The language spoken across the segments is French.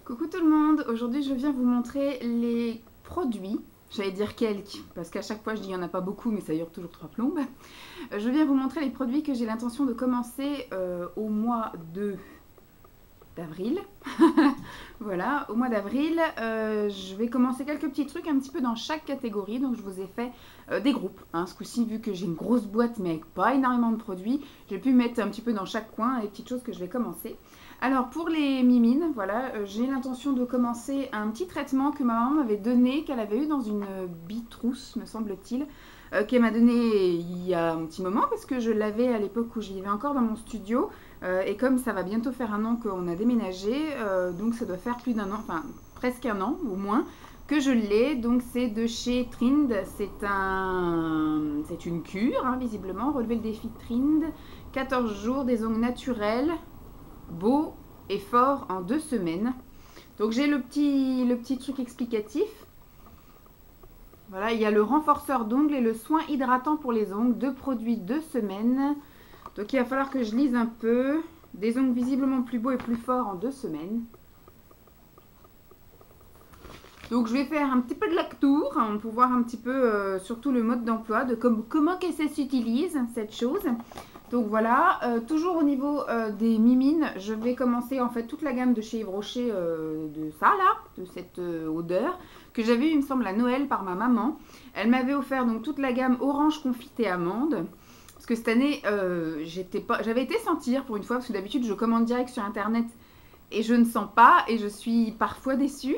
Coucou tout le monde, aujourd'hui je viens vous montrer les produits, j'allais dire quelques, parce qu'à chaque fois je dis il n'y en a pas beaucoup mais ça dure toujours 3 plombes. Je viens vous montrer les produits que j'ai l'intention de commencer au mois d'avril. Voilà, au mois d'avril, je vais commencer quelques petits trucs un petit peu dans chaque catégorie, donc je vous ai fait des groupes. Hein. Ce coup-ci, vu que j'ai une grosse boîte mais avec pas énormément de produits, j'ai pu mettre un petit peu dans chaque coin les petites choses que je vais commencer. Alors pour les mimines, voilà, j'ai l'intention de commencer un petit traitement que ma maman m'avait donné, qu'elle avait eu dans une bitrousse, me semble-t-il, qu'elle m'a donné il y a un petit moment parce que je l'avais à l'époque où j'y vivais encore dans mon studio. Et comme ça va bientôt faire un an qu'on a déménagé, donc ça doit faire plus d'un an, enfin presque un an au moins, que je l'ai. Donc c'est de chez Trind, c'est une cure, hein, visiblement. Relever le défi Trind, 14 jours, des ongles naturels, beaux et forts en 2 semaines. Donc j'ai le petit truc explicatif. Voilà, il y a le renforceur d'ongles et le soin hydratant pour les ongles, 2 produits 2 semaines. Donc il va falloir que je lise un peu. Des ongles visiblement plus beaux et plus forts en 2 semaines. Donc je vais faire un petit peu de lecture hein, pour voir un petit peu surtout le mode d'emploi, de comment que ça s'utilise cette chose. Donc voilà, toujours au niveau des mimines, je vais commencer en fait toute la gamme de chez Yves Rocher de ça là, de cette odeur, que j'avais eu il me semble à Noël par ma maman. Elle m'avait offert donc toute la gamme orange confitée amande. Parce que cette année, j'avais été sentir pour une fois, parce que d'habitude je commande direct sur internet et je ne sens pas et je suis parfois déçue.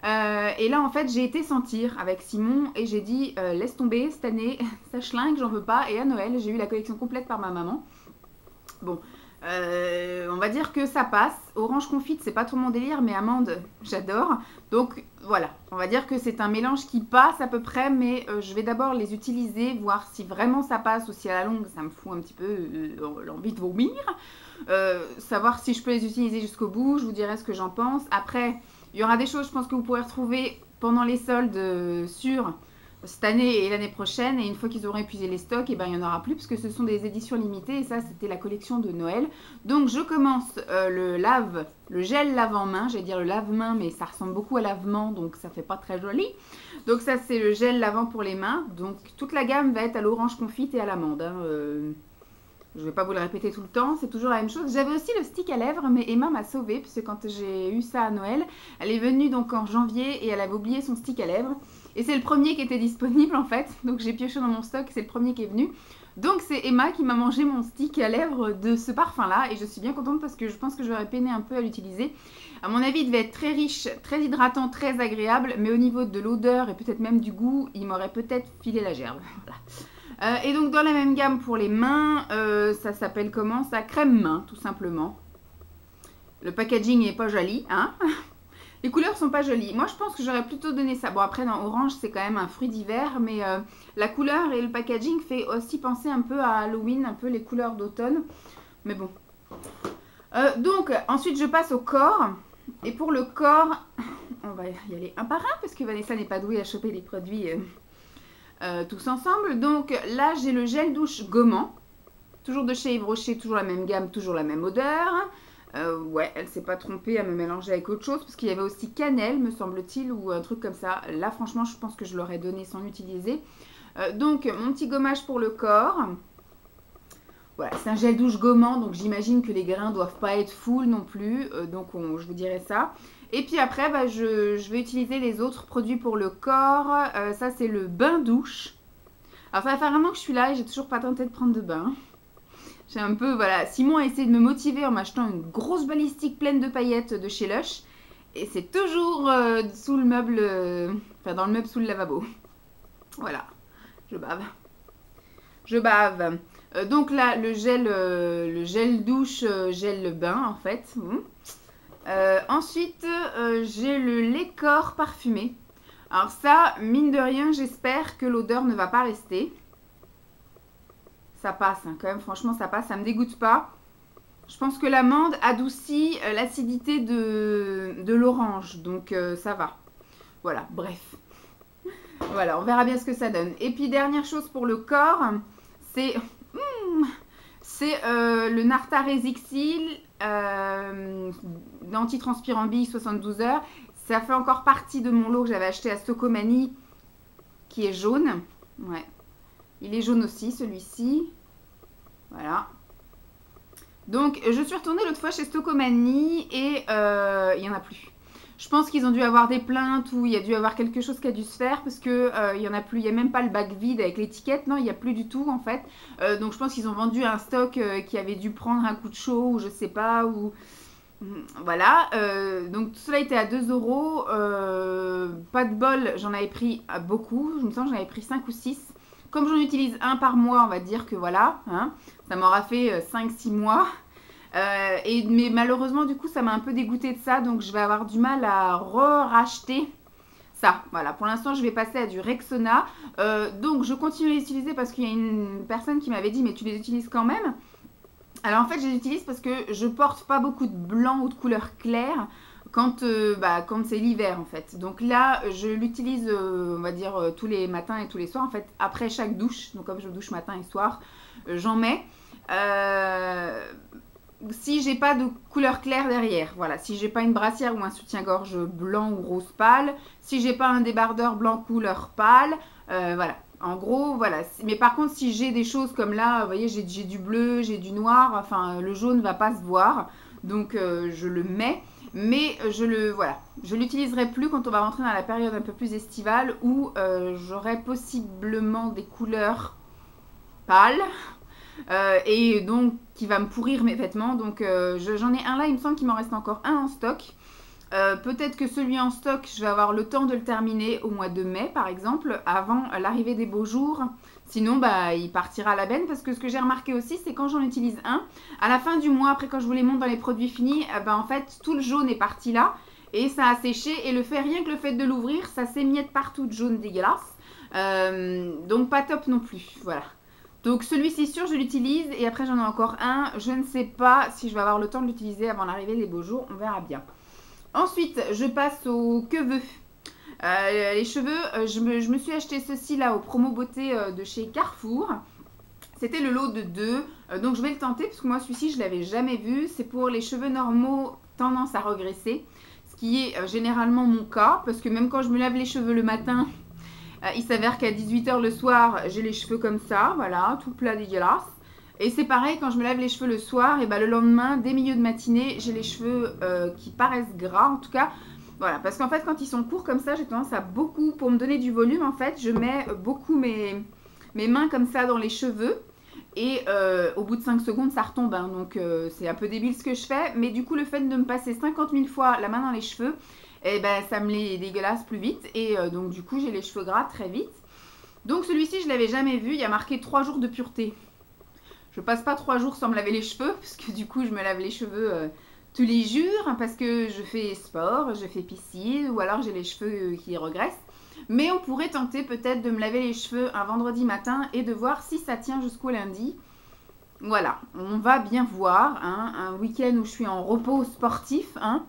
Et là en fait j'ai été sentir avec Simon et j'ai dit laisse tomber cette année, ça schlingue, j'en veux pas. Et à Noël j'ai eu la collection complète par ma maman. Bon, on va dire que ça passe. Orange confite c'est pas trop mon délire, mais amande j'adore. Donc voilà, on va dire que c'est un mélange qui passe à peu près, mais je vais d'abord les utiliser, voir si vraiment ça passe ou si à la longue ça me fout un petit peu l'envie de vomir. Savoir si je peux les utiliser jusqu'au bout, je vous dirai ce que j'en pense. Après, il y aura des choses, je pense, que vous pourrez retrouver pendant les soldes sur cette année et l'année prochaine. Et une fois qu'ils auront épuisé les stocks, et ben, il n'y en aura plus parce que ce sont des éditions limitées. Et ça, c'était la collection de Noël. Donc, je commence le gel lave-en-main. J'allais dire le lave-main, mais ça ressemble beaucoup à lavement, donc ça fait pas très joli. Donc, ça, c'est le gel lavant pour les mains. Donc, toute la gamme va être à l'orange confite et à l'amande. Hein, je ne vais pas vous le répéter tout le temps, c'est toujours la même chose. J'avais aussi le stick à lèvres, mais Emma m'a sauvée, puisque quand j'ai eu ça à Noël, elle est venue donc en janvier et elle avait oublié son stick à lèvres. Et c'est le premier qui était disponible en fait, donc j'ai pioché dans mon stock, c'est le premier qui est venu. Donc c'est Emma qui m'a mangé mon stick à lèvres de ce parfum-là, et je suis bien contente parce que je pense que j'aurais peiné un peu à l'utiliser. À mon avis, il devait être très riche, très hydratant, très agréable, mais au niveau de l'odeur et peut-être même du goût, il m'aurait peut-être filé la gerbe. Voilà. Et donc dans la même gamme pour les mains, ça s'appelle comment ça? Crème main, tout simplement. Le packaging n'est pas joli, hein. Les couleurs sont pas jolies. Moi, je pense que j'aurais plutôt donné ça. Bon, après, dans orange, c'est quand même un fruit d'hiver, mais la couleur et le packaging fait aussi penser un peu à Halloween, un peu les couleurs d'automne. Mais bon. Donc, ensuite, je passe au corps. Et pour le corps, on va y aller un par un, parce que Vanessa n'est pas douée à choper les produits tous ensemble. Donc là, j'ai le gel douche gommant. Toujours de chez Yves Rocher, toujours la même gamme, toujours la même odeur. Ouais, elle s'est pas trompée à me mélanger avec autre chose, parce qu'il y avait aussi cannelle, me semble-t-il, ou un truc comme ça. Là, franchement, je pense que je l'aurais donné sans l'utiliser. Donc, mon petit gommage pour le corps. Voilà, c'est un gel douche gommant, donc j'imagine que les grains doivent pas être full non plus. Donc, je vous dirai ça. Et puis après, bah, je vais utiliser les autres produits pour le corps. Ça, c'est le bain douche. Alors, ça va faire un an que je suis là et j'ai toujours pas tenté de prendre de bain. J'ai un peu, voilà, Simon a essayé de me motiver en m'achetant une grosse balistique pleine de paillettes de chez Lush. Et c'est toujours sous le meuble, enfin dans le meuble sous le lavabo. Voilà, je bave. Je bave. Donc là, le gel douche, gel bain en fait. Ensuite, j'ai le lait corps parfumé. Alors ça, mine de rien, j'espère que l'odeur ne va pas rester. Ça passe, hein, quand même, franchement, ça passe, ça me dégoûte pas. Je pense que l'amande adoucit l'acidité de l'orange, donc ça va. Voilà, bref. Voilà, on verra bien ce que ça donne. Et puis, dernière chose pour le corps, c'est le Narta Resixil d'anti-transpirant bille 72 heures. Ça fait encore partie de mon lot que j'avais acheté à Stocomanie, qui est jaune. Ouais. Il est jaune aussi, celui-ci. Voilà. Donc, je suis retournée l'autre fois chez Stocomanie et il n'y en a plus. Je pense qu'ils ont dû avoir des plaintes ou il y a dû avoir quelque chose qui a dû se faire parce que il n'y en a plus. Il n'y a même pas le bac vide avec l'étiquette. Non, il n'y a plus du tout en fait. Donc, je pense qu'ils ont vendu un stock qui avait dû prendre un coup de chaud ou je sais pas. Ou voilà. Donc, tout cela était à 2 €. Pas de bol, j'en avais pris beaucoup. Je me sens que j'en avais pris 5 ou 6. Comme j'en utilise un par mois, on va dire que voilà. Hein, ça m'aura fait 5-6 mois. Mais malheureusement, du coup, ça m'a un peu dégoûté de ça. Donc, je vais avoir du mal à racheter ça. Voilà, pour l'instant, je vais passer à du Rexona. Donc, je continue à les utiliser parce qu'il y a une personne qui m'avait dit, mais tu les utilises quand même? Alors, en fait, je les utilise parce que je porte pas beaucoup de blanc ou de couleur claire quand c'est l'hiver, en fait. Donc là, je l'utilise, on va dire, tous les matins et tous les soirs. En fait, après chaque douche, donc comme je douche matin et soir, j'en mets. Si j'ai pas de couleur claire derrière, voilà, si j'ai pas une brassière ou un soutien-gorge blanc ou rose pâle, si j'ai pas un débardeur blanc couleur pâle, voilà, en gros, voilà. Mais par contre, si j'ai des choses comme là, vous voyez, j'ai du bleu, j'ai du noir, enfin, le jaune va pas se voir, donc je le mets, mais voilà, je l'utiliserai plus quand on va rentrer dans la période un peu plus estivale où j'aurai possiblement des couleurs pâles. Et donc qui va me pourrir mes vêtements. Donc j'en ai un là, il me semble qu'il m'en reste encore un en stock. Peut-être que celui en stock, je vais avoir le temps de le terminer au mois de mai par exemple, avant l'arrivée des beaux jours. Sinon, il partira à la benne parce que ce que j'ai remarqué aussi, c'est quand j'en utilise un, à la fin du mois, après quand je vous les montre dans les produits finis, en fait, tout le jaune est parti là et ça a séché. Et rien que le fait de l'ouvrir, ça s'émiette partout de jaune dégueulasse. Donc pas top non plus, voilà. Donc celui-ci sûr je l'utilise et après j'en ai encore un. Je ne sais pas si je vais avoir le temps de l'utiliser avant l'arrivée des beaux jours. On verra bien. Ensuite je passe aux cheveux. Les cheveux, je me suis acheté ceci là au promo beauté de chez Carrefour. C'était le lot de 2. Donc je vais le tenter parce que moi celui-ci je ne l'avais jamais vu. C'est pour les cheveux normaux tendance à regresser. Ce qui est généralement mon cas. Parce que même quand je me lave les cheveux le matin... il s'avère qu'à 18 h le soir, j'ai les cheveux comme ça, voilà, tout plat dégueulasse. Et c'est pareil, quand je me lave les cheveux le soir, et le lendemain, dès milieu de matinée, j'ai les cheveux qui paraissent gras, en tout cas. Voilà, parce qu'en fait, quand ils sont courts comme ça, j'ai tendance à beaucoup, pour me donner du volume, en fait, je mets beaucoup mes mains comme ça dans les cheveux. Et au bout de 5 secondes, ça retombe, hein, donc c'est un peu débile ce que je fais. Mais du coup, le fait de me passer 50 000 fois la main dans les cheveux, ça me les dégueulasse plus vite. Et donc du coup, j'ai les cheveux gras très vite. Donc celui-ci, je ne l'avais jamais vu. Il y a marqué 3 jours de pureté. Je passe pas 3 jours sans me laver les cheveux. Parce que du coup, je me lave les cheveux tous les jours. Hein, parce que je fais sport, je fais piscine. Ou alors j'ai les cheveux qui regressent. Mais on pourrait tenter peut-être de me laver les cheveux un vendredi matin. Et de voir si ça tient jusqu'au lundi. Voilà, on va bien voir. Hein, un week-end où je suis en repos sportif. Hein.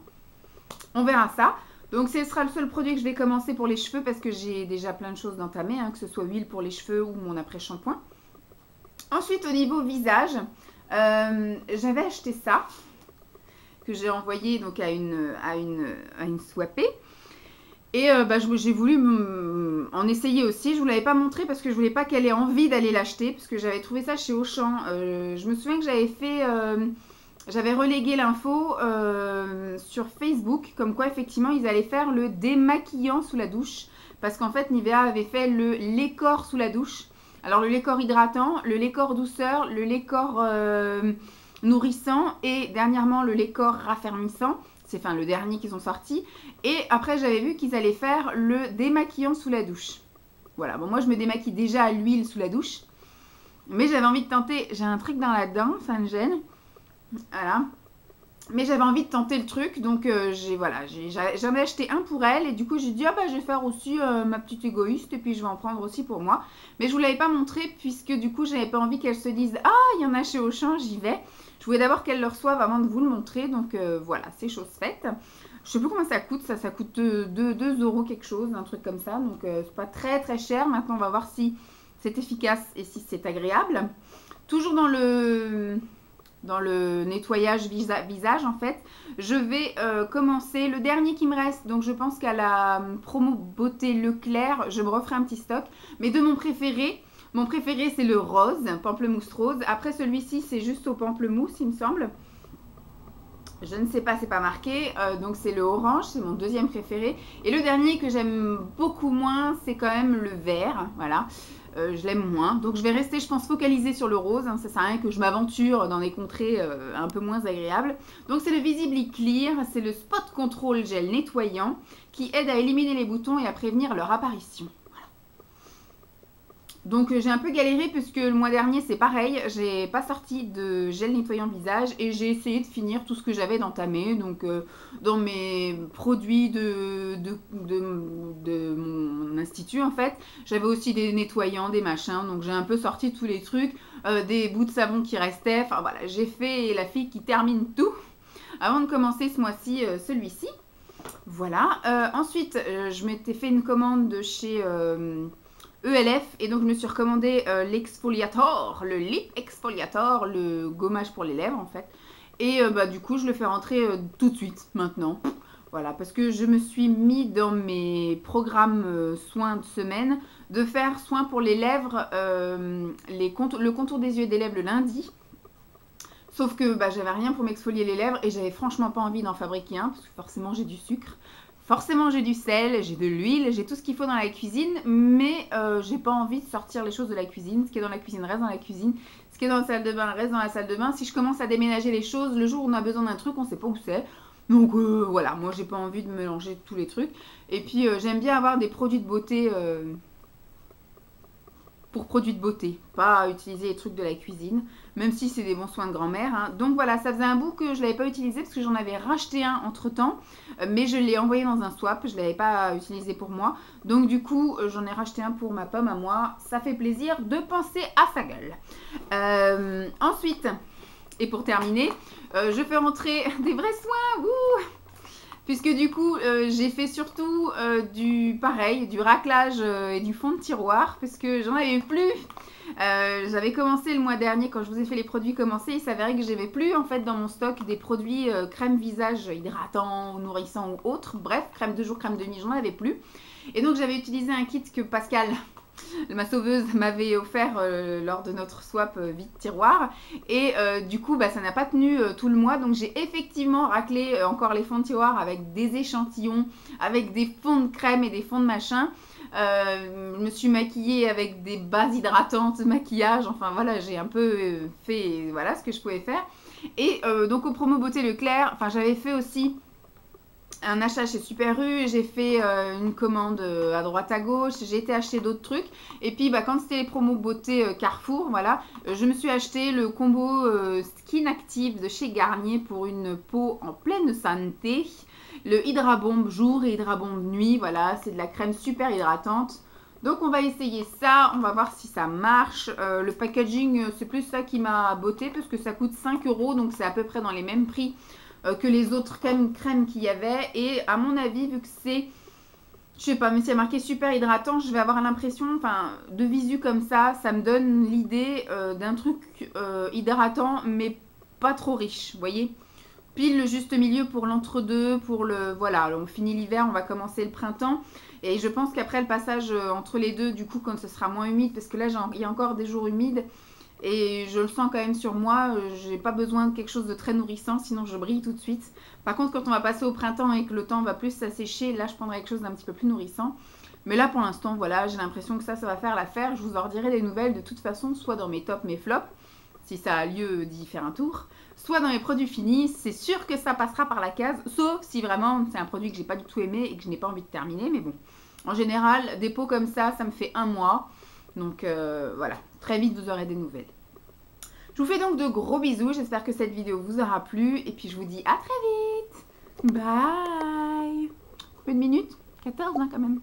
On verra ça. Donc ce sera le seul produit que je vais commencer pour les cheveux parce que j'ai déjà plein de choses d'entamer, hein, que ce soit huile pour les cheveux ou mon après-shampoing. Ensuite, au niveau visage, j'avais acheté ça que j'ai envoyé donc à une swappée. Et j'ai voulu en essayer aussi. Je ne vous l'avais pas montré parce que je voulais pas qu'elle ait envie d'aller l'acheter parce que j'avais trouvé ça chez Auchan. Je me souviens que j'avais fait... J'avais relégué l'info sur Facebook, comme quoi effectivement ils allaient faire le démaquillant sous la douche. Parce qu'en fait Nivea avait fait le lait-corps sous la douche. Alors le lait-corps hydratant, le lait-corps douceur, le lait-corps nourrissant et dernièrement le lait-corps raffermissant. C'est enfin le dernier qu'ils ont sorti. Et après j'avais vu qu'ils allaient faire le démaquillant sous la douche. Voilà, bon moi je me démaquille déjà à l'huile sous la douche. Mais j'avais envie de tenter, j'ai un truc dans la dent, ça me gêne. Voilà, mais j'avais envie de tenter le truc, donc j'en ai acheté un pour elle et du coup j'ai dit je vais faire aussi ma petite égoïste et puis je vais en prendre aussi pour moi. Mais je vous l'avais pas montré puisque du coup j'avais pas envie qu'elle se dise il y en a chez Auchan, j'y vais. Je voulais d'abord qu'elle le reçoive avant de vous le montrer, donc voilà, c'est chose faite. Je sais plus comment ça coûte, ça coûte 2 € quelque chose, un truc comme ça, donc c'est pas très très cher. Maintenant on va voir si c'est efficace et si c'est agréable. Toujours dans le dans le nettoyage visage en fait. Je vais commencer le dernier qui me reste. Donc je pense qu'à la promo beauté Leclerc, je me referai un petit stock. Mais de mon préféré c'est le rose, pamplemousse rose. Après celui-ci c'est juste au pamplemousse il me semble. Je ne sais pas, c'est pas marqué. Donc c'est le orange, c'est mon deuxième préféré. Et le dernier que j'aime beaucoup moins, c'est quand même le vert. Voilà, je l'aime moins. Donc je vais rester, je pense, focalisée sur le rose. Hein. Ça sert à rien que je m'aventure dans des contrées un peu moins agréables. Donc c'est le Visibly Clear, c'est le Spot Control Gel nettoyant qui aide à éliminer les boutons et à prévenir leur apparition. Donc j'ai un peu galéré puisque le mois dernier c'est pareil, j'ai pas sorti de gel nettoyant visage et j'ai essayé de finir tout ce que j'avais d'entamé. Donc dans mes produits de mon institut en fait, j'avais aussi des nettoyants, des machins, donc j'ai un peu sorti tous les trucs, des bouts de savon qui restaient, enfin voilà, j'ai fait la fille qui termine tout avant de commencer ce mois-ci celui-ci. Voilà, ensuite je m'étais fait une commande de chez... ELF et donc je me suis recommandé l'exfoliator, le lip exfoliator, le gommage pour les lèvres en fait. Et du coup je le fais rentrer tout de suite maintenant. Voilà, parce que je me suis mis dans mes programmes soins de semaine de faire soin pour les lèvres, le contour des yeux et des lèvres le lundi. Sauf que j'avais rien pour m'exfolier les lèvres et j'avais franchement pas envie d'en fabriquer un parce que forcément j'ai du sucre. Forcément, j'ai du sel, j'ai de l'huile, j'ai tout ce qu'il faut dans la cuisine, mais j'ai pas envie de sortir les choses de la cuisine. Ce qui est dans la cuisine reste dans la cuisine, ce qui est dans la salle de bain reste dans la salle de bain. Si je commence à déménager les choses, le jour où on a besoin d'un truc, on sait pas où c'est. Donc voilà, moi j'ai pas envie de mélanger tous les trucs. Et puis j'aime bien avoir des produits de beauté pour produits de beauté, pas utiliser les trucs de la cuisine, même si c'est des bons soins de grand-mère. Hein. Donc voilà, ça faisait un bout que je ne l'avais pas utilisé parce que j'en avais racheté un entre-temps, mais je l'ai envoyé dans un swap, je ne l'avais pas utilisé pour moi. Donc du coup, j'en ai racheté un pour ma pomme à moi. Ça fait plaisir de penser à sa gueule. Ensuite, et pour terminer, je fais rentrer des vrais soins. Ouh, puisque du coup, j'ai fait surtout du raclage et du fond de tiroir, parce que j'en avais plus. J'avais commencé le mois dernier, quand je vous ai fait les produits commencer, il s'avérait que j'avais plus en fait dans mon stock des produits crème visage hydratants, nourrissants ou autres. Bref, crème de jour, crème de nuit, j'en avais plus. Et donc j'avais utilisé un kit que Pascal, ma sauveuse, m'avait offert lors de notre swap vide tiroir. Et du coup, ça n'a pas tenu tout le mois. Donc j'ai effectivement raclé encore les fonds de tiroir avec des échantillons, avec des fonds de crème et des fonds de machin. Je me suis maquillée avec des bases hydratantes de maquillage. Enfin voilà, j'ai un peu fait voilà ce que je pouvais faire. Et donc au promo beauté Leclerc, enfin j'avais fait aussi un achat chez Super U, j'ai fait une commande à droite à gauche, j'ai été acheter d'autres trucs. Et puis quand c'était les promos beauté Carrefour, voilà, je me suis acheté le combo Skin Active de chez Garnier pour une peau en pleine santé. Le Hydra Bomb jour et Hydra Bomb nuit, voilà, c'est de la crème super hydratante. Donc on va essayer ça, on va voir si ça marche. Le packaging, c'est plus ça qui m'a botté parce que ça coûte 5 €, donc c'est à peu près dans les mêmes prix que les autres crèmes qu'il y avait. Et à mon avis, vu que c'est, je sais pas, mais c'est marqué super hydratant, je vais avoir l'impression, enfin, de visu comme ça me donne l'idée d'un truc hydratant, mais pas trop riche, vous voyez. Pile le juste milieu pour l'entre-deux, pour le... Voilà, on finit l'hiver, on va commencer le printemps. Et je pense qu'après le passage entre les deux, du coup, quand ce sera moins humide, parce que là, il y a encore des jours humides, et je le sens quand même sur moi, j'ai pas besoin de quelque chose de très nourrissant, sinon je brille tout de suite. Par contre, quand on va passer au printemps et que le temps va plus s'assécher, là, je prendrai quelque chose d'un petit peu plus nourrissant. Mais là, pour l'instant, voilà, j'ai l'impression que ça va faire l'affaire. Je vous en redirai des nouvelles de toute façon, soit dans mes tops, mes flops, si ça a lieu d'y faire un tour, soit dans les produits finis. C'est sûr que ça passera par la case, sauf si vraiment c'est un produit que j'ai pas du tout aimé et que je n'ai pas envie de terminer. Mais bon, en général, des pots comme ça me fait un mois. Donc voilà, très vite vous aurez des nouvelles. Je vous fais donc de gros bisous, j'espère que cette vidéo vous aura plu. Et puis je vous dis à très vite. Bye. Peu de minutes, 14 quand même.